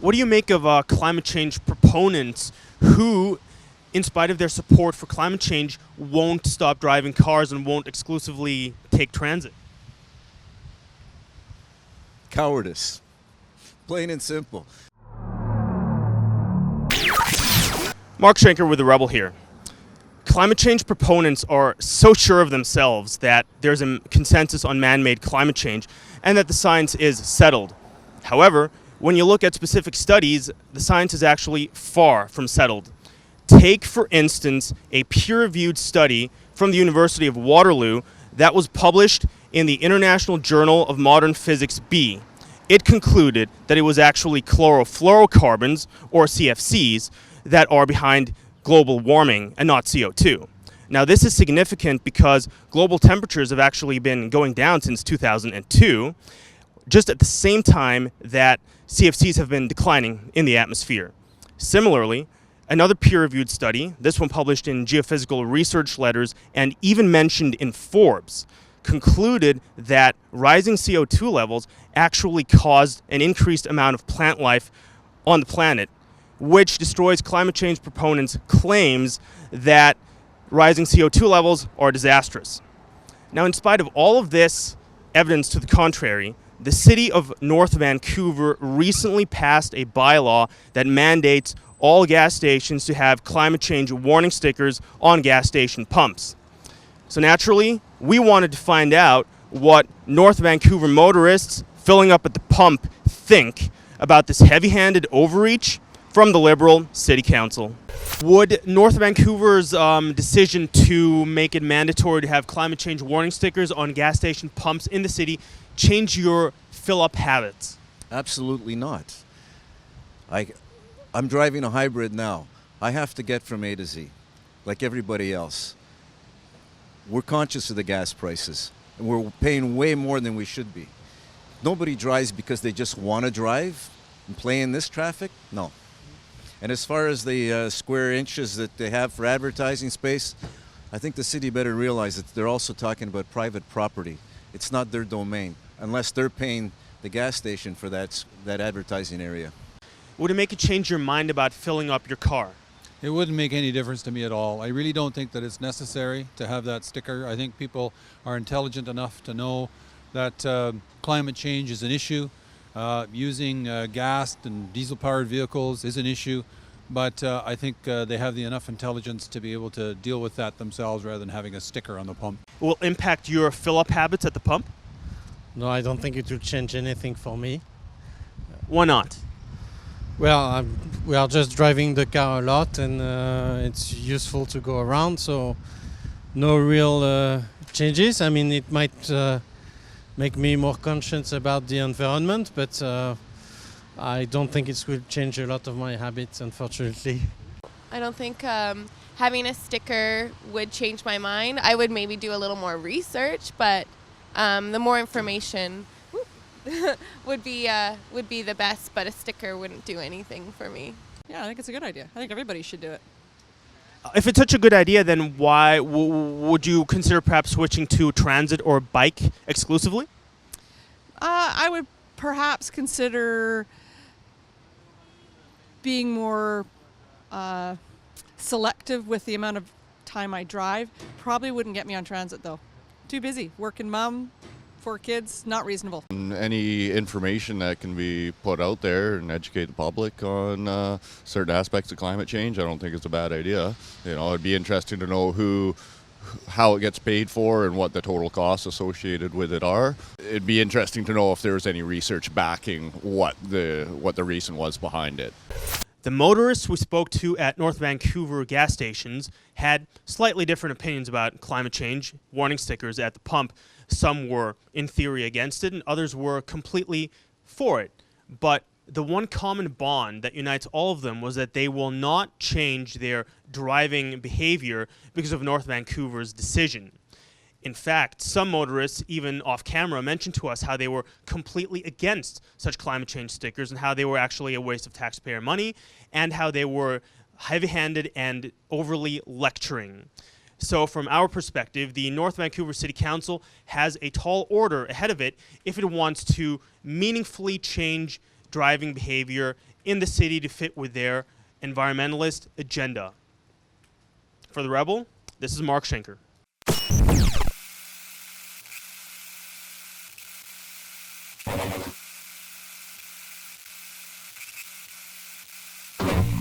What do you make of climate change proponents who, in spite of their support for climate change, won't stop driving cars and won't exclusively take transit? Cowardice. Plain and simple. Marc Schenker with The Rebel here. Climate change proponents are so sure of themselves that there's a consensus on man-made climate change and that the science is settled. However, when you look at specific studies, the science is actually far from settled. Take, for instance, a peer-reviewed study from the University of Waterloo that was published in the International Journal of Modern Physics B. It concluded that it was actually chlorofluorocarbons, or CFCs, that are behind global warming and not CO2. Now, this is significant because global temperatures have actually been going down since 2002, just at the same time that CFCs have been declining in the atmosphere. Similarly, another peer-reviewed study, this one published in Geophysical Research Letters and even mentioned in Forbes, concluded that rising CO2 levels actually caused an increased amount of plant life on the planet, which destroys climate change proponents' claims that rising CO2 levels are disastrous. Now, in spite of all of this evidence to the contrary, the city of North Vancouver recently passed a bylaw that mandates all gas stations to have climate change warning stickers on gas station pumps. So naturally, we wanted to find out what North Vancouver motorists filling up at the pump think about this heavy-handed overreach from the Liberal City Council. Would North Vancouver's decision to make it mandatory to have climate change warning stickers on gas station pumps in the city change your fill-up habits? Absolutely not. I'm driving a hybrid now. I have to get from A to Z, like everybody else. We're conscious of the gas prices, and we're paying way more than we should be. Nobody drives because they just want to drive and play in this traffic. No. And as far as the square inches that they have for advertising space, I think the city better realize that they're also talking about private property. It's not their domain, unless they're paying the gas station for that advertising area. Would it make you change your mind about filling up your car? It wouldn't make any difference to me at all. I really don't think that it's necessary to have that sticker. I think people are intelligent enough to know that climate change is an issue. Using gas and diesel-powered vehicles is an issue, but I think they have enough intelligence to be able to deal with that themselves rather than having a sticker on the pump. Will it impact your fill-up habits at the pump? No, I don't think it will change anything for me. Why not? Well, we are just driving the car a lot, and it's useful to go around, so no real changes. I mean, it might make me more conscious about the environment, but I don't think it will change a lot of my habits, unfortunately. I don't think having a sticker would change my mind. I would maybe do a little more research, but the more information would be the best, but a sticker wouldn't do anything for me. Yeah, I think it's a good idea. I think everybody should do it. If it's such a good idea, then why would you consider perhaps switching to transit or bike exclusively? I would perhaps consider being more selective with the amount of time I drive. Probably wouldn't get me on transit, though. Too busy. Working mom, 4 kids, not reasonable. Any information that can be put out there and educate the public on certain aspects of climate change, I don't think it's a bad idea. You know, it'd be interesting to know how it gets paid for and what the total costs associated with it are. It'd be interesting to know if there was any research backing what the reason was behind it. The motorists we spoke to at North Vancouver gas stations had slightly different opinions about climate change, warning stickers at the pump. Some were, in theory, against it, and others were completely for it. But the one common bond that unites all of them was that they will not change their driving behavior because of North Vancouver's decision. In fact, some motorists, even off camera, mentioned to us how they were completely against such climate change stickers and how they were actually a waste of taxpayer money and how they were heavy-handed and overly lecturing. So from our perspective, the North Vancouver City Council has a tall order ahead of it if it wants to meaningfully change driving behavior in the city to fit with their environmentalist agenda. For The Rebel, this is Marc Schenker.